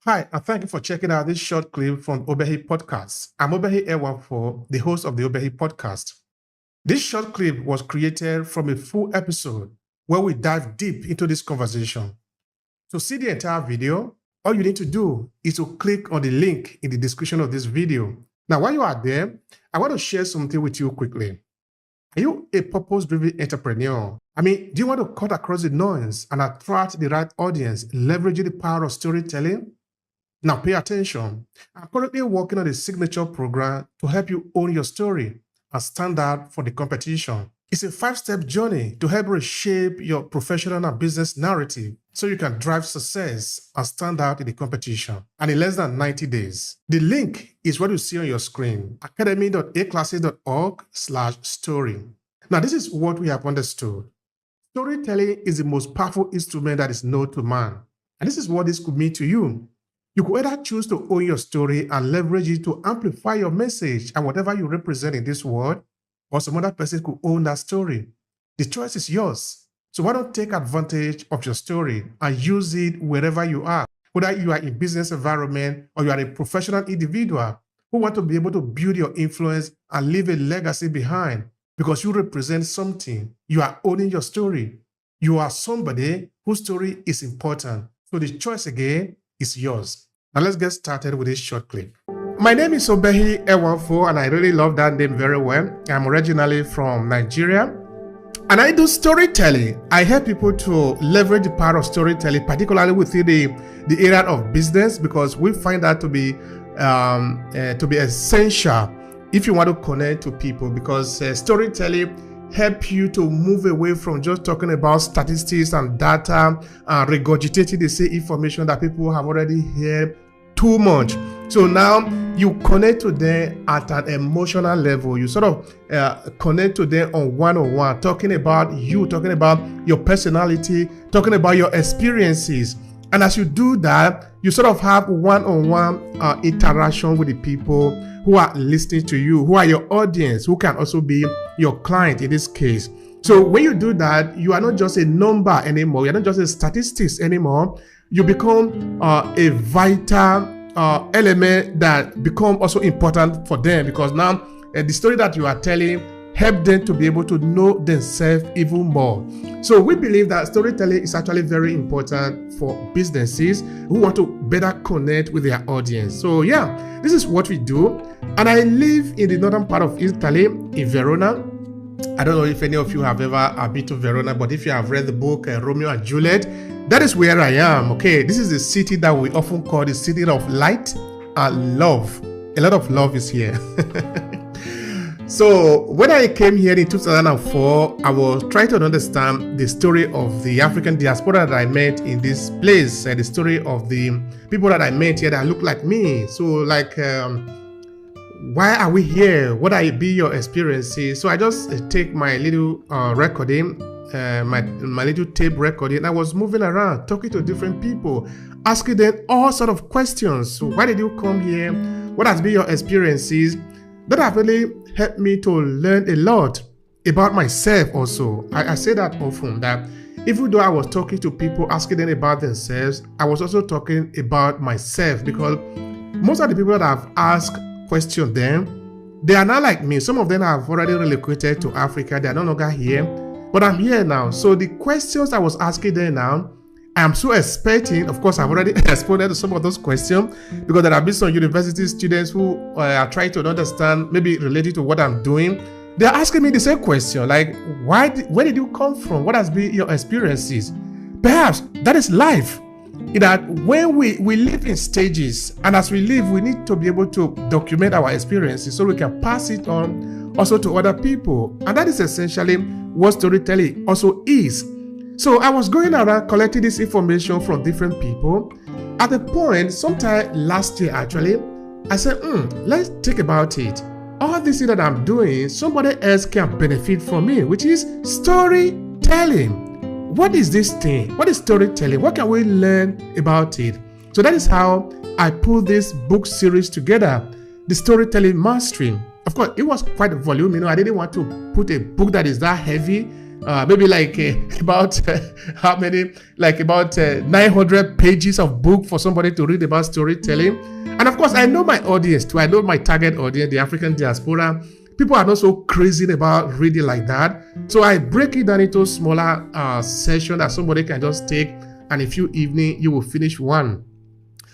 Hi, and thank you for checking out this short clip from Obehi Podcast. I'm Obehi Ewanfoh, the host of the Obehi Podcast. This short clip was created from a full episode where we dive deep into this conversation. To see the entire video, all you need to do is to click on the link in the description of this video. Now, while you are there, I want to share something with you quickly. Are you a purpose-driven entrepreneur? Do you want to cut across the noise and attract the right audience, leveraging the power of storytelling? Now pay attention. I'm currently working on a signature program to help you own your story and stand out for the competition. It's a 5-step journey to help reshape your professional and business narrative so you can drive success and stand out in the competition. And in less than 90 days. The link is what you see on your screen, academy.aclasses.org/story. Now this is what we have understood. Storytelling is the most powerful instrument that is known to man. And this is what this could mean to you. You could either choose to own your story and leverage it to amplify your message and whatever you represent in this world, or some other person could own that story. The choice is yours. So why don't take advantage of your story and use it wherever you are, whether you are in business environment or you are a professional individual who want to be able to build your influence and leave a legacy behind because you represent something. You are owning your story. You are somebody whose story is important. So the choice again is yours. Now let's get started with this short clip. My name is Obehi Ewanfoh, and I really love that name very well. I'm originally from Nigeria, and I do storytelling. I help people to leverage the power of storytelling, particularly within the area of business, because we find that to be essential if you want to connect to people, because storytelling help you to move away from just talking about statistics and data and regurgitating the same information that people have already heard too much. So now you connect to them at an emotional level. You sort of connect to them on one-on-one, talking about you, talking about your personality, talking about your experiences. And as you do that, you sort of have one-on-one interaction with the people who are listening to you, who are your audience, who can also be your client in this case. So when you do that, you are not just a number anymore. You're not just a statistics anymore. You become a vital element that become also important for them, because now the story that you are telling help them to be able to know themselves even more. So we believe that storytelling is actually very important for businesses who want to better connect with their audience. So yeah, this is what we do. And I live in the northern part of Italy, in Verona. I don't know if any of you have ever been to Verona, but if you have read the book Romeo and Juliet, that is where I am. Okay, this is the city that we often call the city of light and love. A lot of love is here. So when I came here in 2004, I was trying to understand the story of the African diaspora that I met in this place, the story of the people that I met here that look like me. So like, why are we here? What are be your experiences? So I just take my little recording, my little tape recording. I was moving around, talking to different people, asking them all sort of questions. So why did you come here? What has been your experiences? That have really helped me to learn a lot about myself also. I say that often, that even though I was talking to people, asking them about themselves, I was also talking about myself, because most of the people that I've asked questions them, they are not like me. Some of them have already relocated to Africa. They are no longer here, but I'm here now. So the questions I was asking them now, I'm so expecting. Of course, I've already responded to some of those questions, because there have been some university students who are trying to understand, maybe related to what I'm doing. They're asking me the same question, like, where did you come from? What has been your experiences? Perhaps that is life. That when we live in stages, and as we live, we need to be able to document our experiences so we can pass it on also to other people. And that is essentially what storytelling also is. So I was going around collecting this information from different people. At the point, sometime last year actually, I said, let's think about it. All this thing that I'm doing, somebody else can benefit from it, which is storytelling. What is this thing? What is storytelling? What can we learn about it? So that is how I put this book series together, the Storytelling Mastery. Of course, it was quite voluminous. I didn't want to put a book that is that heavy maybe like about how many, like about 900 pages of book for somebody to read about storytelling. And of course, I know my audience too. I know my target audience, the African diaspora. People are not so crazy about reading like that. So I break it down into smaller sessions that somebody can just take, and in a few evenings, you will finish one.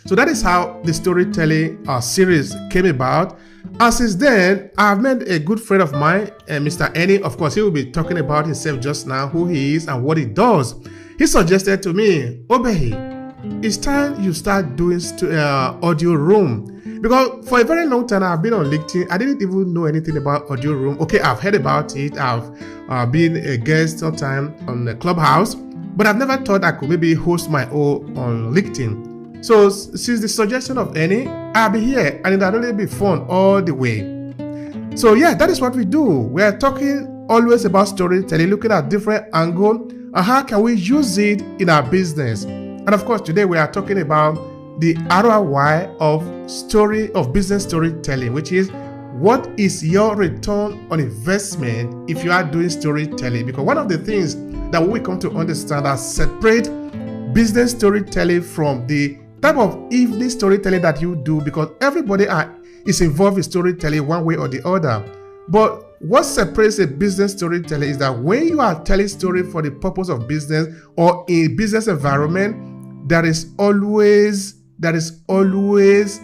So that is how the storytelling series came about. And since then, I've met a good friend of mine, Mr. Annie. Of course, he will be talking about himself just now, who he is and what he does. He suggested to me, Obehi, it's time you start doing audio room. Because for a very long time, I've been on LinkedIn. I didn't even know anything about audio room. Okay, I've heard about it. I've been a guest sometime on the Clubhouse, but I've never thought I could maybe host my own on LinkedIn. So since the suggestion of Annie, I'll be here, and it'll really be fun all the way. So yeah, that is what we do. We're talking always about storytelling, looking at different angles, and how can we use it in our business. And of course, today we are talking about the ROI of business storytelling, which is what is your return on investment if you are doing storytelling? Because one of the things that we come to understand that separate business storytelling from the type of evening storytelling that you do, because everybody is involved in storytelling one way or the other. But what separates a business storyteller is that when you are telling story for the purpose of business or in a business environment, there is always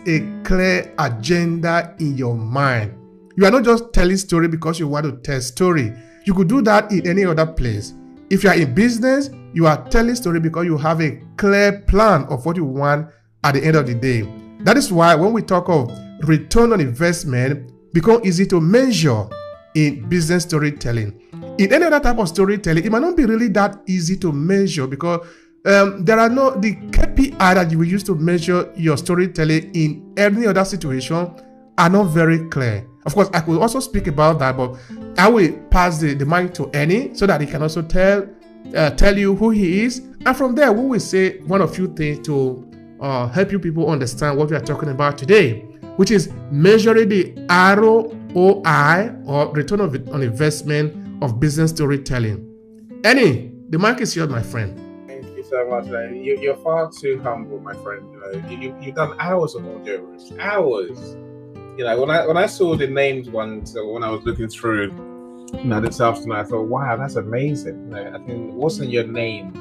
a clear agenda in your mind. You are not just telling story because you want to tell story. You could do that in any other place. If you are in business, you are telling story because you have a clear plan of what you want at the end of the day. That is why when we talk of return on investment, become easy to measure in business storytelling. In any other type of storytelling, it might not be really that easy to measure because there are no the KPI that you will use to measure your storytelling in any other situation are not very clear. Of course, I could also speak about that, but I will pass the mic to Annie so that he can also tell you who he is, and from there we will say one or few things to help you people understand what we are talking about today, which is measuring the ROI or return on investment of business storytelling. Annie, the mic is yours, my friend. So much. You're far too humble, my friend. You've done hours of audio rooms, hours. When I saw the named ones, when I was looking through, this afternoon, I thought, wow, that's amazing. I think what's in your name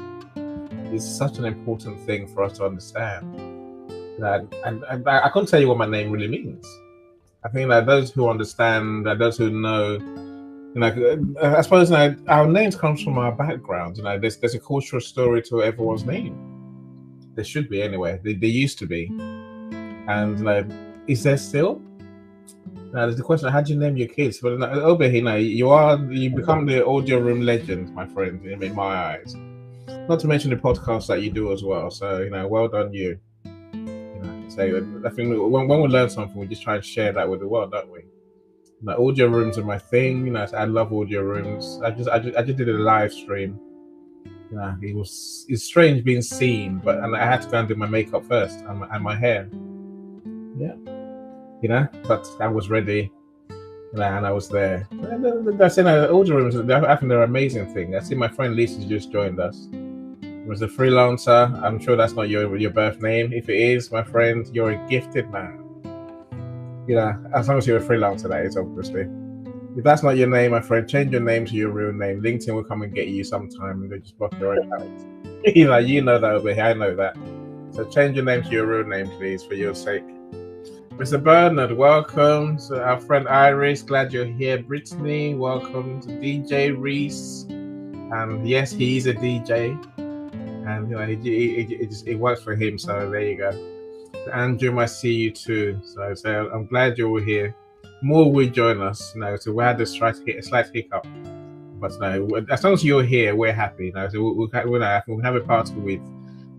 is such an important thing for us to understand. And I can't tell you what my name really means. I think that those who understand, that those who know. I suppose our names comes from our background. There's a cultural story to everyone's name. There should be anyway. They used to be, and is there still? Now there's the question: how do you name your kids? But Obehi, you become the audio room legend, my friend, in my eyes. Not to mention the podcast that you do as well. So well done you. So I think when we learn something, we just try and share that with the world, don't we? Audio rooms are my thing. I love audio rooms. I just did a live stream. It's strange being seen, but I had to go and do my makeup first and my hair. But I was ready, and I was there. I said audio rooms. I think they're an amazing thing. I see my friend Lisa just joined us. Was a freelancer. I'm sure that's not your birth name. If it is, my friend, you're a gifted man. As long as you're a freelancer, that is, obviously. If that's not your name, my friend, change your name to your real name. LinkedIn will come and get you sometime and they just block your account. You know that over here, I know that. So change your name to your real name, please, for your sake. Mr. Bernard, welcome. So our friend Iris, glad you're here. Brittany, welcome. To DJ Reese. And yes, he's a DJ. And it works for him, so there you go. Andrew, I see you too. So I'm glad you're all here. More will join us. So we had a slight hiccup, but as long as you're here, we're happy. So we'll have a party with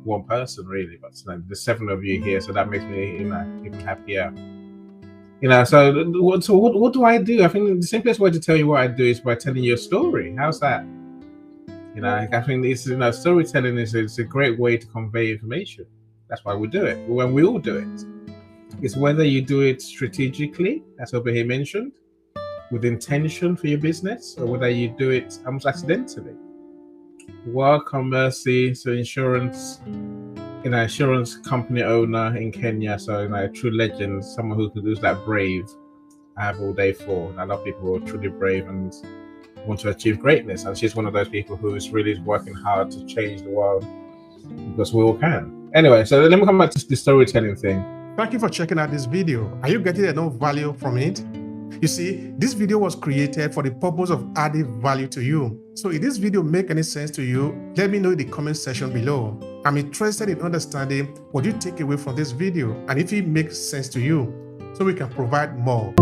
one person, really. But there's 7 of you here, so that makes me even happier. So what do I do? I think the simplest way to tell you what I do is by telling you a story. How's that? I think it's storytelling is a great way to convey information. That's why we do it. When we all do it, it's whether you do it strategically, as Obehi mentioned, with intention for your business, or whether you do it almost accidentally. Welcome, Mercy. So insurance company owner in Kenya. So a true legend, someone who can do that brave. I have all day for. I love people who are truly brave and want to achieve greatness. And she's one of those people who is really working hard to change the world, because we all can. Anyway, so let me come back to the storytelling thing. Thank you for checking out this video. Are you getting enough value from it? You see, this video was created for the purpose of adding value to you. So if this video make any sense to you, let me know in the comment section below. I'm interested in understanding what you take away from this video and if it makes sense to you, so we can provide more.